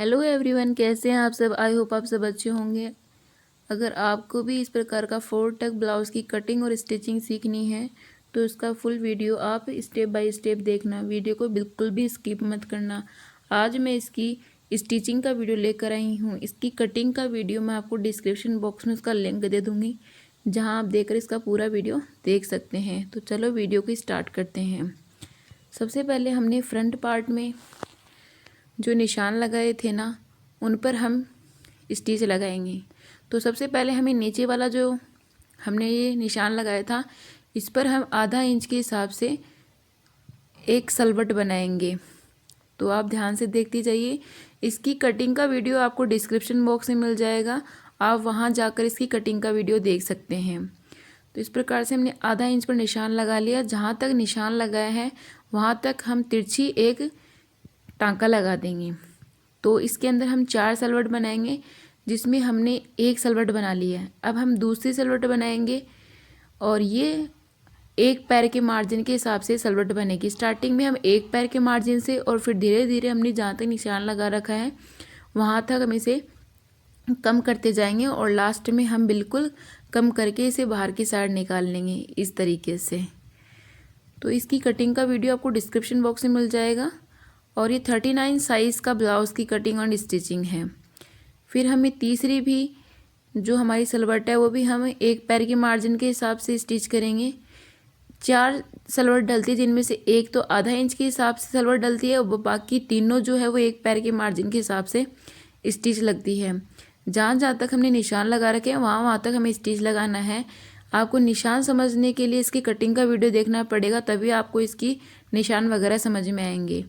Hello everyone, कैसे हैं आप सब। आई होप आप सब अच्छे होंगे। अगर आपको भी इस प्रकार का 4 टक ब्लाउज़ की कटिंग और स्टिचिंग सीखनी है तो इसका फुल वीडियो आप स्टेप बाय स्टेप देखना, वीडियो को बिल्कुल भी स्किप मत करना। आज मैं इसकी स्टिचिंग का वीडियो लेकर आई हूँ। इसकी कटिंग का वीडियो मैं आपको डिस्क्रिप्शन बॉक्स में उसका लिंक दे दूँगी, जहाँ आप देखकर इसका पूरा वीडियो देख सकते हैं। तो चलो वीडियो को स्टार्ट करते हैं। सबसे पहले हमने फ्रंट पार्ट में जो निशान लगाए थे ना, उन पर हम स्टिच लगाएंगे। तो सबसे पहले हमें नीचे वाला जो हमने ये निशान लगाया था, इस पर हम आधा इंच के हिसाब से एक सलवट बनाएंगे। तो आप ध्यान से देखते जाइए। इसकी कटिंग का वीडियो आपको डिस्क्रिप्शन बॉक्स में मिल जाएगा, आप वहाँ जाकर इसकी कटिंग का वीडियो देख सकते हैं। तो इस प्रकार से हमने आधा इंच पर निशान लगा लिया। जहाँ तक निशान लगाया है वहाँ तक हम तिरछी एक टांका लगा देंगे। तो इसके अंदर हम 4 सलवट बनाएंगे, जिसमें हमने एक सलवट बना लिया है। अब हम दूसरी सलवट बनाएंगे और ये एक पैर के मार्जिन के हिसाब से सलवट बनेगी। स्टार्टिंग में हम एक पैर के मार्जिन से और फिर धीरे धीरे हमने जहाँ तक निशान लगा रखा है वहाँ तक हम इसे कम करते जाएंगे और लास्ट में हम बिल्कुल कम करके इसे बाहर की साइड निकाल लेंगे इस तरीके से। तो इसकी कटिंग का वीडियो आपको डिस्क्रिप्शन बॉक्स में मिल जाएगा। और ये 39 साइज़ का ब्लाउज़ की कटिंग और स्टिचिंग है। फिर हमें तीसरी भी जो हमारी सलवट है वो भी हम एक पैर के मार्जिन के हिसाब से स्टिच करेंगे। 4 सलवट डलती है, जिनमें से एक तो आधा इंच के हिसाब से सलवट डलती है और बाकी तीनों जो है वो एक पैर के मार्जिन के हिसाब से स्टिच लगती है। जहाँ जहाँ तक हमने निशान लगा रखे हैं वहाँ वहाँ तक हमें स्टिच लगाना है। आपको निशान समझने के लिए इसकी कटिंग का वीडियो देखना पड़ेगा, तभी आपको इसकी निशान वगैरह समझ में आएंगे।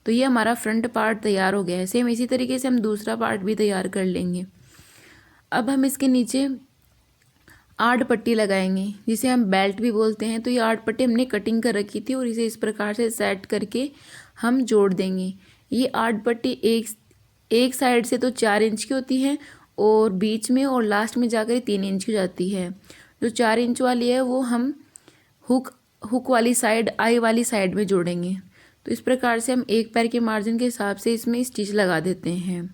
तो ये हमारा फ्रंट पार्ट तैयार हो गया है। सेम इसी तरीके से हम दूसरा पार्ट भी तैयार कर लेंगे। अब हम इसके नीचे आड़ पट्टी लगाएंगे, जिसे हम बेल्ट भी बोलते हैं। तो ये आड़ पट्टी हमने कटिंग कर रखी थी और इसे इस प्रकार से सेट करके हम जोड़ देंगे। ये आड़ पट्टी एक साइड से तो 4 इंच की होती है और बीच में और लास्ट में जाकर 3 इंच की जाती है। जो 4 इंच वाली है वो हम हुक वाली साइड, आई वाली साइड में जोड़ेंगे। तो इस प्रकार से हम एक पैर के मार्जिन के हिसाब से इसमें स्टिच लगा देते हैं।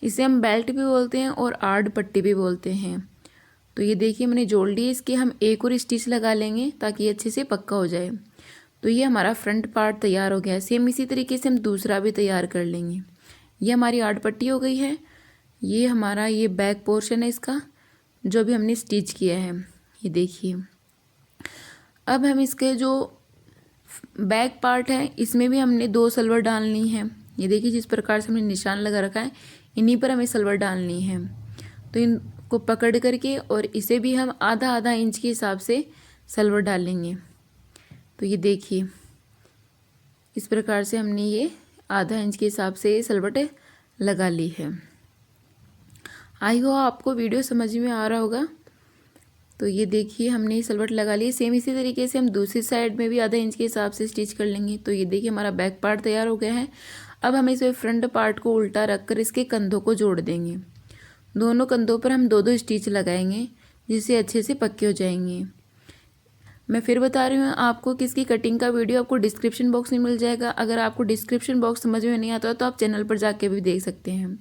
इसे हम बेल्ट भी बोलते हैं और आड़ पट्टी भी बोलते हैं। तो ये देखिए मैंने जोड़ ली। इसके हम एक और स्टिच लगा लेंगे ताकि ये अच्छे से पक्का हो जाए। तो ये हमारा फ्रंट पार्ट तैयार हो गया है। सेम इसी तरीके से हम दूसरा भी तैयार कर लेंगे। ये हमारी आड़ पट्टी हो गई है। ये हमारा ये बैक पोर्शन है इसका, जो भी हमने स्टिच किया है। ये देखिए। अब हम इसके जो बैक पार्ट है इसमें भी हमने 2 सलवट डालनी है। ये देखिए जिस प्रकार से हमने निशान लगा रखा है इन्हीं पर हमें सलवट डालनी है। तो इनको पकड़ करके और इसे भी हम आधा आधा इंच के हिसाब से सलवट डालेंगे। तो ये देखिए इस प्रकार से हमने ये आधा इंच के हिसाब से सलवट लगा ली है। आई हो आपको वीडियो समझ में आ रहा होगा। तो ये देखिए हमने सलवट लगा ली। सेम इसी तरीके से हम दूसरी साइड में भी आधा इंच के हिसाब से स्टिच कर लेंगे। तो ये देखिए हमारा बैक पार्ट तैयार हो गया है। अब हम इस फ्रंट पार्ट को उल्टा रखकर इसके कंधों को जोड़ देंगे। दोनों कंधों पर हम 2-2 स्टिच लगाएंगे, जिससे अच्छे से पक्के हो जाएंगे। मैं फिर बता रही हूँ आपको कि इसकी कटिंग का वीडियो आपको डिस्क्रिप्शन बॉक्स में मिल जाएगा। अगर आपको डिस्क्रिप्शन बॉक्स समझ में नहीं आता तो आप चैनल पर जाके भी देख सकते हैं।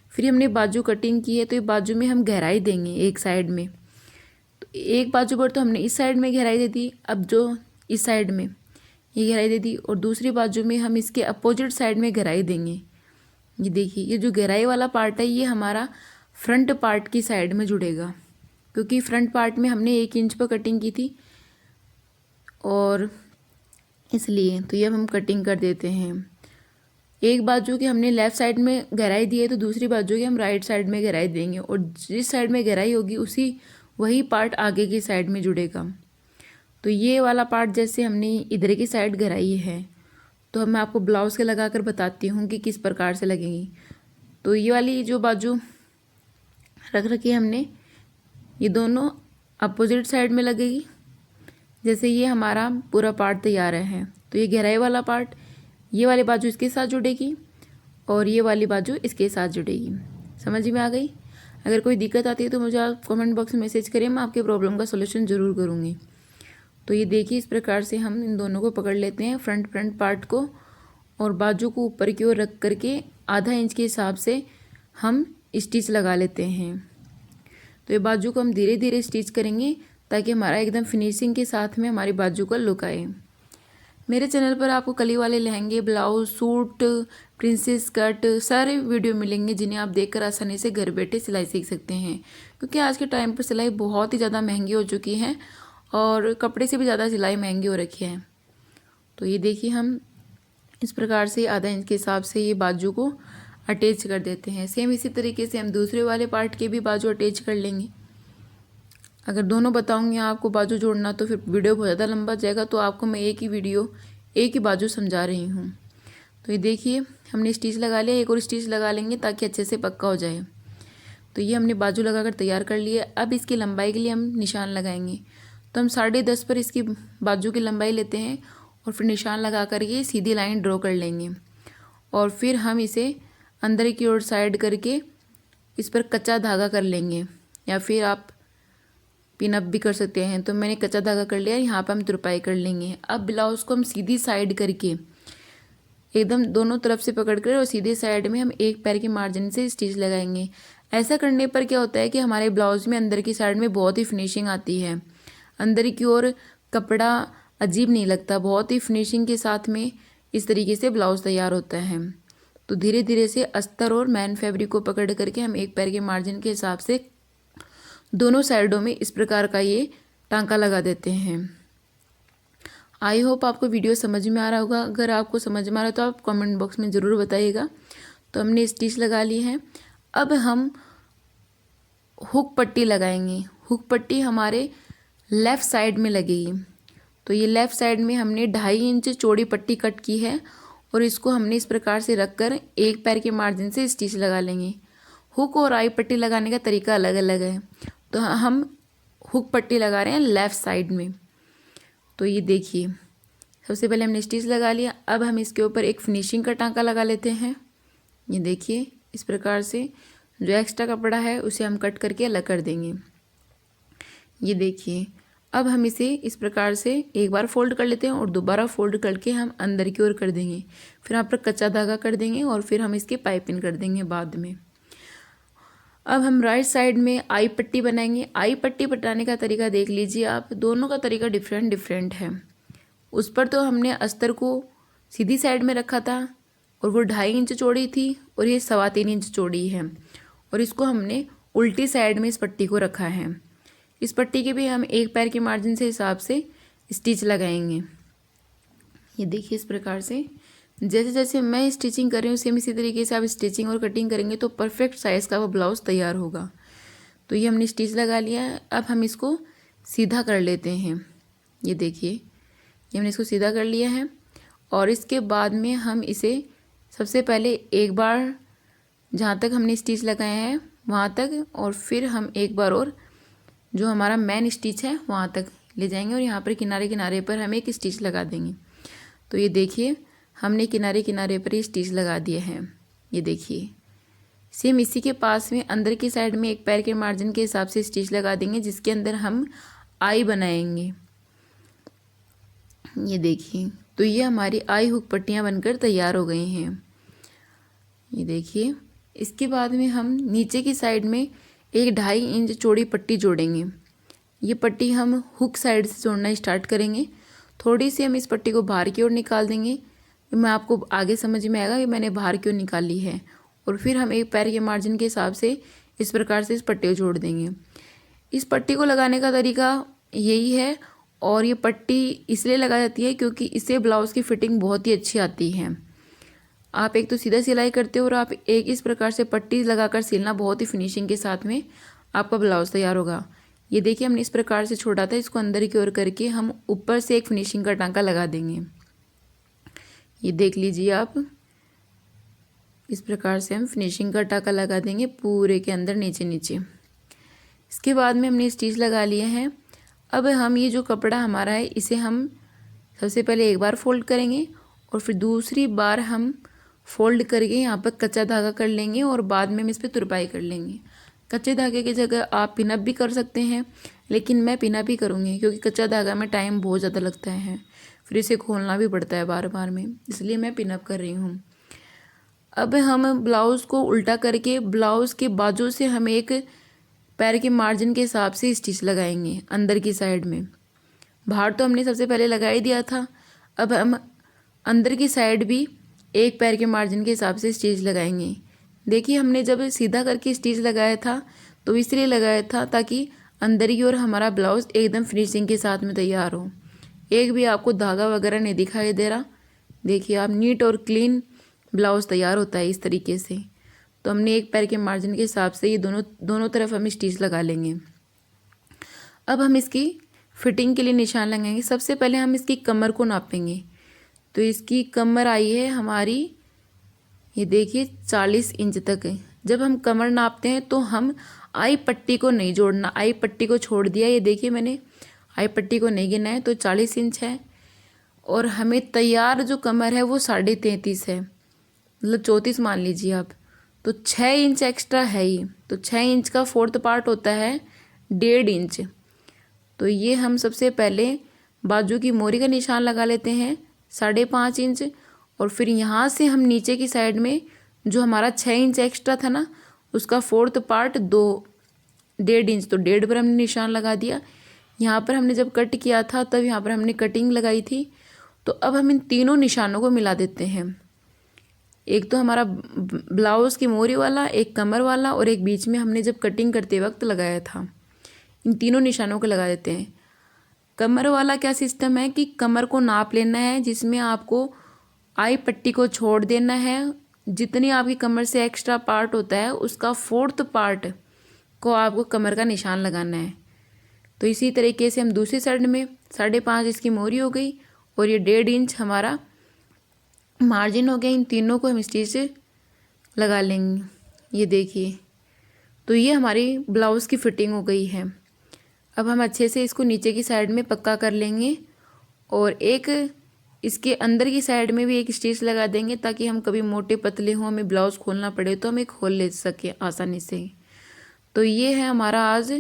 फिर हमने बाजू कटिंग की है, तो ये बाजू में हम गहराई देंगे एक साइड में। एक बाजू पर तो हमने इस साइड में गहराई दे दी, अब जो इस साइड में ये गहराई दे दी और दूसरी बाजू में हम इसके अपोजिट साइड में गहराई देंगे। ये देखिए ये जो गहराई वाला पार्ट है ये हमारा फ्रंट पार्ट की साइड में जुड़ेगा, क्योंकि फ्रंट पार्ट में हमने 1 इंच पर कटिंग की थी और इसलिए तो ये हम कटिंग कर देते हैं। एक बाजू की हमने लेफ़्ट साइड में गहराई दी है तो दूसरी बाजू की हम राइट साइड में गहराई देंगे और जिस साइड में गहराई होगी वही पार्ट आगे की साइड में जुड़ेगा। तो ये वाला पार्ट जैसे हमने इधर की साइड गहराई है, तो मैं आपको ब्लाउज़ के लगा कर बताती हूँ कि किस प्रकार से लगेगी। तो ये वाली जो बाजू रख रखी है हमने, ये दोनों अपोजिट साइड में लगेगी। जैसे ये हमारा पूरा पार्ट तैयार है, तो ये गहराई वाला पार्ट ये वाली बाजू इसके साथ जुड़ेगी और ये वाली बाजू इसके साथ जुड़ेगी। समझ में आ गई। अगर कोई दिक्कत आती है तो मुझे आप कमेंट बॉक्स में मैसेज करिए, मैं आपके प्रॉब्लम का सॉल्यूशन ज़रूर करूँगी। तो ये देखिए इस प्रकार से हम इन दोनों को पकड़ लेते हैं, फ्रंट पार्ट को, और बाजू को ऊपर की ओर रख करके आधा इंच के हिसाब से हम स्टिच लगा लेते हैं। तो ये बाजू को हम धीरे धीरे स्टिच करेंगे ताकि हमारा एकदम फिनिशिंग के साथ में हमारी बाजू का लुक आए। मेरे चैनल पर आपको कली वाले लहंगे, ब्लाउज, सूट, प्रिंसेस कट सारे वीडियो मिलेंगे जिन्हें आप देखकर आसानी से घर बैठे सिलाई सीख सकते हैं। क्योंकि आज के टाइम पर सिलाई बहुत ही ज़्यादा महंगी हो चुकी है और कपड़े से भी ज़्यादा सिलाई महंगी हो रखी है। तो ये देखिए हम इस प्रकार से आधा इंच के हिसाब से ये बाजू को अटैच कर देते हैं। सेम इसी तरीके से हम दूसरे वाले पार्ट के भी बाजू अटैच कर लेंगे। अगर दोनों बताऊंगी आपको बाजू जोड़ना तो फिर वीडियो बहुत ज़्यादा लंबा जाएगा, तो आपको मैं एक ही बाजू समझा रही हूँ। तो ये देखिए हमने स्टिच लगा लिया, एक और स्टिच लगा लेंगे ताकि अच्छे से पक्का हो जाए। तो ये हमने बाजू लगाकर तैयार कर लिया। अब इसकी लंबाई के लिए हम निशान लगाएंगे। तो हम 10.5 पर इसकी बाजू की लंबाई लेते हैं और फिर निशान लगा कर ये सीधी लाइन ड्रॉ कर लेंगे और फिर हम इसे अंदर की ओर साइड करके इस पर कच्चा धागा कर लेंगे या फिर आप पिन अप भी कर सकते हैं। तो मैंने कच्चा धागा कर लिया, यहाँ पर हम तुरपाई कर लेंगे। अब ब्लाउज़ को हम सीधी साइड करके एकदम दोनों तरफ से पकड़ कर और सीधे साइड में हम एक पैर के मार्जिन से स्टिच लगाएंगे। ऐसा करने पर क्या होता है कि हमारे ब्लाउज़ में अंदर की साइड में बहुत ही फिनिशिंग आती है। अंदर की ओर कपड़ा अजीब नहीं लगता, बहुत ही फिनिशिंग के साथ में इस तरीके से ब्लाउज़ तैयार होता है। तो धीरे धीरे से अस्तर और मैन फैब्रिक को पकड़ करके हम एक पैर के मार्जिन के हिसाब से दोनों साइडों में इस प्रकार का ये टांका लगा देते हैं। आई होप आपको वीडियो समझ में आ रहा होगा। अगर आपको समझ में आ रहा है तो आप कमेंट बॉक्स में ज़रूर बताइएगा। तो हमने स्टिच लगा ली है। अब हम हुक पट्टी लगाएंगे। हुक पट्टी हमारे लेफ़्ट साइड में लगेगी। तो ये लेफ़्ट साइड में हमने 2.5 इंच चौड़ी पट्टी कट की है और इसको हमने इस प्रकार से रखकर एक पैर के मार्जिन से स्टिच लगा लेंगे। हुक और आई पट्टी लगाने का तरीका अलग अलग है। तो हम हुक पट्टी लगा रहे हैं लेफ़्ट साइड में। तो ये देखिए सबसे पहले हमने स्टिच लगा लिया। अब हम इसके ऊपर एक फिनिशिंग का टांका लगा लेते हैं। ये देखिए इस प्रकार से जो एक्स्ट्रा कपड़ा है उसे हम कट करके अलग कर देंगे। ये देखिए अब हम इसे इस प्रकार से एक बार फोल्ड कर लेते हैं और दोबारा फोल्ड करके हम अंदर की ओर कर देंगे। फिर यहाँ पर कच्चा धागा कर देंगे और फिर हम इसकी पाइपिंग कर देंगे बाद में। अब हम राइट साइड में आई पट्टी बनाएंगे। आई पट्टी बनाने का तरीका देख लीजिए आप, दोनों का तरीका डिफरेंट है। उस पर तो हमने अस्तर को सीधी साइड में रखा था और वो 2.5 इंच चौड़ी थी और ये 3.25 इंच चौड़ी है और इसको हमने उल्टी साइड में इस पट्टी को रखा है। इस पट्टी के भी हम एक पैर के मार्जिन से हिसाब से स्टिच लगाएंगे। ये देखिए इस प्रकार से जैसे जैसे मैं स्टिचिंग कर रही हूँ सेम इसी तरीके से आप स्टिचिंग और कटिंग करेंगे तो परफेक्ट साइज़ का वो ब्लाउज़ तैयार होगा। तो ये हमने स्टिच लगा लिया है। अब हम इसको सीधा कर लेते हैं। ये देखिए ये हमने इसको सीधा कर लिया है और इसके बाद में हम इसे सबसे पहले एक बार जहाँ तक हमने स्टिच लगाए हैं वहाँ तक और फिर हम एक बार और जो हमारा मेन स्टिच है वहाँ तक ले जाएंगे और यहाँ पर किनारे किनारे पर हम एक स्टिच लगा देंगे। तो ये देखिए हमने किनारे किनारे पर ही स्टिच लगा दिए हैं। ये देखिए सेम इसी के पास में अंदर की साइड में एक पैर के मार्जिन के हिसाब से स्टिच लगा देंगे जिसके अंदर हम आई बनाएंगे। ये देखिए तो ये हमारी आई हुक पट्टियाँ बनकर तैयार हो गई हैं। ये देखिए इसके बाद में हम नीचे की साइड में एक 2.5 इंच चौड़ी पट्टी जोड़ेंगे। ये पट्टी हम हुक साइड से जोड़ना स्टार्ट करेंगे। थोड़ी सी हम इस पट्टी को बाहर की ओर निकाल देंगे। मैं आपको आगे समझ में आएगा कि मैंने बाहर की ओर निकाली है और फिर हम एक पैर के मार्जिन के हिसाब से इस प्रकार से इस पट्टी को जोड़ देंगे। इस पट्टी को लगाने का तरीका यही है और ये पट्टी इसलिए लगाई जाती है क्योंकि इससे ब्लाउज़ की फिटिंग बहुत ही अच्छी आती है। आप एक तो सीधा सिलाई करते हो और आप एक इस प्रकार से पट्टी लगाकर सिलना बहुत ही फिनिशिंग के साथ में आपका ब्लाउज़ तैयार होगा। ये देखिए हमने इस प्रकार से छोड़ा था, इसको अंदर की ओर करके हम ऊपर से एक फिनिशिंग का टांका लगा देंगे। ये देख लीजिए आप इस प्रकार से हम फिनिशिंग का टांका लगा देंगे पूरे के अंदर नीचे नीचे। इसके बाद में हमने स्टिच लगा लिए हैं। अब हम ये जो कपड़ा हमारा है इसे हम सबसे पहले एक बार फोल्ड करेंगे और फिर दूसरी बार हम फोल्ड करके यहाँ पर कच्चा धागा कर लेंगे और बाद में हम इस पर तुरपाई कर लेंगे। कच्चे धागे की जगह आप पिनअप भी कर सकते हैं लेकिन मैं पिनअप ही करूँगी क्योंकि कच्चा धागा में टाइम बहुत ज़्यादा लगता है, फिर इसे खोलना भी पड़ता है बार बार में, इसलिए मैं पिनअप कर रही हूँ। अब हम ब्लाउज़ को उल्टा करके ब्लाउज़ के बाजू से हम एक पैर के मार्जिन के हिसाब से स्टिच लगाएंगे अंदर की साइड में। बाहर तो हमने सबसे पहले लगा ही दिया था, अब हम अंदर की साइड भी एक पैर के मार्जिन के हिसाब से स्टिच लगाएंगे। देखिए हमने जब सीधा करके स्टिच लगाया था तो इसलिए लगाया था ताकि अंदर की ओर हमारा ब्लाउज़ एकदम फिनिशिंग के साथ में तैयार हो, एक भी आपको धागा वगैरह नहीं दिखाई दे रहा। देखिए आप नीट और क्लीन ब्लाउज़ तैयार होता है इस तरीके से। तो हमने एक पैर के मार्जिन के हिसाब से ये दोनों तरफ हम स्टिच लगा लेंगे। अब हम इसकी फिटिंग के लिए निशान लगाएंगे। सबसे पहले हम इसकी कमर को नापेंगे। तो इसकी कमर आई है हमारी, ये देखिए 40 इंच तक है। जब हम कमर नापते हैं तो हम आई पट्टी को नहीं जोड़ना, आई पट्टी को छोड़ दिया। ये देखिए मैंने आई पट्टी को नहीं गिना है, तो 40 इंच है। और हमें तैयार जो कमर है वो 33.5 है, मतलब 34 मान लीजिए आप। तो 6 इंच एक्स्ट्रा है ही, तो 6 इंच का 4th पार्ट होता है 1.5 इंच। तो ये हम सबसे पहले बाजू की मोरी का निशान लगा लेते हैं 5.5 इंच। और फिर यहाँ से हम नीचे की साइड में जो हमारा 6 इंच एक्स्ट्रा था ना, उसका 4th पार्ट 1.5 इंच, तो 1.5 पर हमने निशान लगा दिया। यहाँ पर हमने जब कट किया था तब यहाँ पर हमने कटिंग लगाई थी। तो अब हम इन तीनों निशानों को मिला देते हैं। एक तो हमारा ब्लाउज़ की मोरी वाला, एक कमर वाला, और एक बीच में हमने जब कटिंग करते वक्त लगाया था। इन तीनों निशानों को लगा देते हैं। कमर वाला क्या सिस्टम है कि कमर को नाप लेना है, जिसमें आपको आई पट्टी को छोड़ देना है। जितनी आपकी कमर से एक्स्ट्रा पार्ट होता है उसका 4th पार्ट को आपको कमर का निशान लगाना है। तो इसी तरीके से हम दूसरी साइड में 5.5 इसकी मोरी हो गई और ये 1.5 इंच हमारा मार्जिन हो गया। इन तीनों को हम स्टिच लगा लेंगे। ये देखिए, तो ये हमारी ब्लाउज़ की फिटिंग हो गई है। अब हम अच्छे से इसको नीचे की साइड में पक्का कर लेंगे और एक इसके अंदर की साइड में भी एक स्टिच लगा देंगे, ताकि हम कभी मोटे पतले हों, हमें ब्लाउज़ खोलना पड़े तो हम एक खोल ले सके आसानी से। तो ये है हमारा आज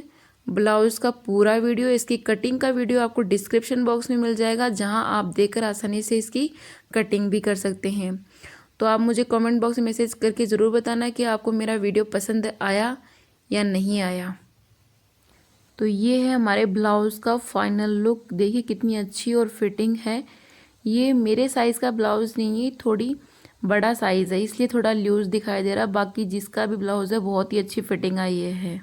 ब्लाउज़ का पूरा वीडियो। इसकी कटिंग का वीडियो आपको डिस्क्रिप्शन बॉक्स में मिल जाएगा, जहां आप देखकर आसानी से इसकी कटिंग भी कर सकते हैं। तो आप मुझे कमेंट बॉक्स में मैसेज करके ज़रूर बताना कि आपको मेरा वीडियो पसंद आया या नहीं आया। तो ये है हमारे ब्लाउज़ का फाइनल लुक। देखिए कितनी अच्छी और फिटिंग है। ये मेरे साइज़ का ब्लाउज़ नहीं है, थोड़ी बड़ा साइज़ है, इसलिए थोड़ा लूज़ दिखाई दे रहा। बाकी जिसका भी ब्लाउज़ है बहुत ही अच्छी फिटिंग आई है।